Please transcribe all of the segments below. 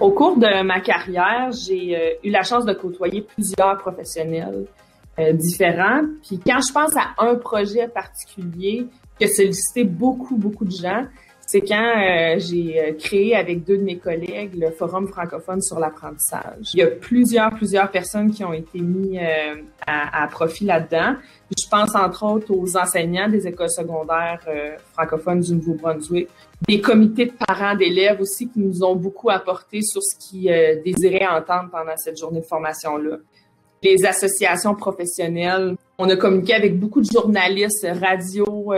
Au cours de ma carrière, j'ai eu la chance de côtoyer plusieurs professionnels différents. Puis quand je pense à un projet particulier qui a sollicité beaucoup de gens, c'est quand j'ai créé avec deux de mes collègues le Forum francophone sur l'apprentissage. Il y a plusieurs personnes qui ont été mises à profit là-dedans. Je pense entre autres aux enseignants des écoles secondaires francophones du Nouveau-Brunswick, des comités de parents d'élèves aussi qui nous ont beaucoup apporté sur ce qu'ils désiraient entendre pendant cette journée de formation-là. Les associations professionnelles. On a communiqué avec beaucoup de journalistes radio,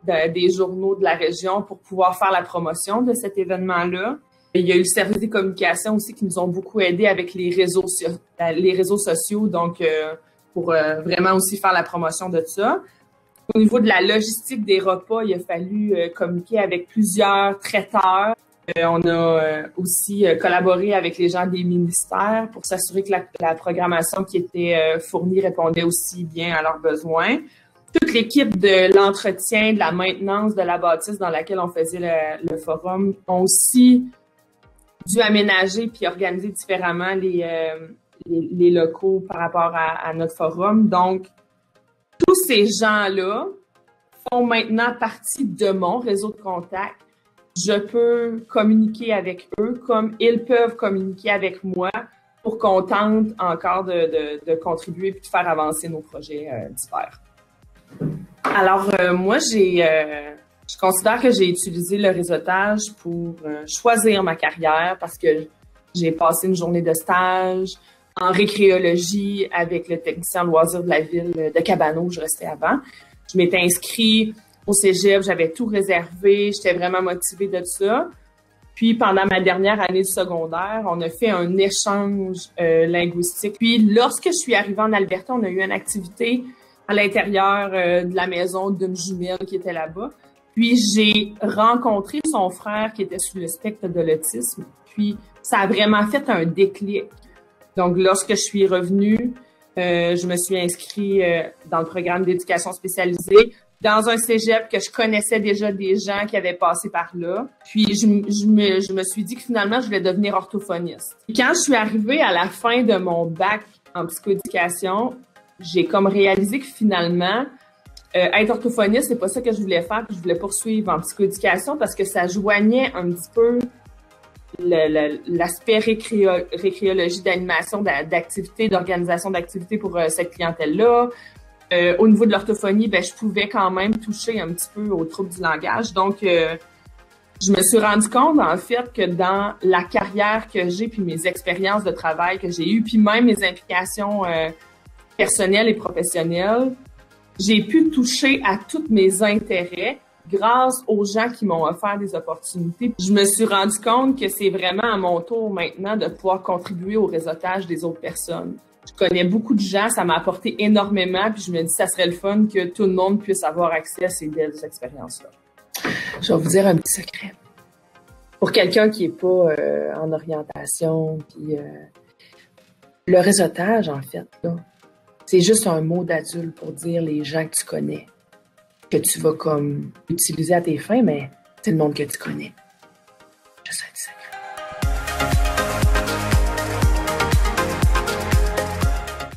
des journaux de la région pour pouvoir faire la promotion de cet événement-là. Il y a eu le service des communications aussi qui nous ont beaucoup aidés avec les réseaux sociaux, donc pour vraiment aussi faire la promotion de ça. Au niveau de la logistique des repas, il a fallu communiquer avec plusieurs traiteurs. On a aussi collaboré avec les gens des ministères pour s'assurer que la programmation qui était fournie répondait aussi bien à leurs besoins. Toute l'équipe de l'entretien, de la maintenance de la bâtisse dans laquelle on faisait le forum ont aussi dû aménager puis organiser différemment les locaux par rapport à notre forum. Donc, tous ces gens-là font maintenant partie de mon réseau de contacts. Je peux communiquer avec eux comme ils peuvent communiquer avec moi pour qu'on tente encore de contribuer et de faire avancer nos projets divers. Alors, moi, je considère que j'ai utilisé le réseautage pour choisir ma carrière parce que j'ai passé une journée de stage en récréologie avec le technicien loisir de la ville de Cabano où je restais avant. Je m'étais inscrite au cégep, j'avais tout réservé, j'étais vraiment motivée de ça. Puis, pendant ma dernière année du secondaire, on a fait un échange linguistique. Puis, lorsque je suis arrivée en Alberta, on a eu une activité à l'intérieur de la maison d'une jumelle qui était là-bas. Puis, j'ai rencontré son frère qui était sous le spectre de l'autisme. Puis, ça a vraiment fait un déclic. Donc, lorsque je suis revenue, je me suis inscrite dans le programme d'éducation spécialisée dans un cégep que je connaissais déjà des gens qui avaient passé par là. Puis, je me suis dit que finalement, je voulais devenir orthophoniste. Quand je suis arrivée à la fin de mon bac en psychoéducation, j'ai comme réalisé que finalement, être orthophoniste, c'est pas ça que je voulais faire. Puis je voulais poursuivre en psychoéducation parce que ça joignait un petit peu l'aspect récréologie d'animation, d'activité, d'organisation d'activités pour cette clientèle-là. Au niveau de l'orthophonie, ben, je pouvais quand même toucher un petit peu aux troubles du langage. Donc, je me suis rendu compte, en fait, que dans la carrière que j'ai, puis mes expériences de travail que j'ai eues, puis même mes implications personnelles et professionnelles, j'ai pu toucher à tous mes intérêts grâce aux gens qui m'ont offert des opportunités. Je me suis rendu compte que c'est vraiment à mon tour maintenant de pouvoir contribuer au réseautage des autres personnes. Je connais beaucoup de gens, ça m'a apporté énormément, puis je me dis que ça serait le fun que tout le monde puisse avoir accès à ces belles expériences-là. Je vais vous dire un petit secret. Pour quelqu'un qui n'est pas en orientation, puis le réseautage, en fait, là, c'est juste un mot d'adulte pour dire les gens que tu connais, que tu vas comme utiliser à tes fins, mais c'est le monde que tu connais. Juste un petit secret.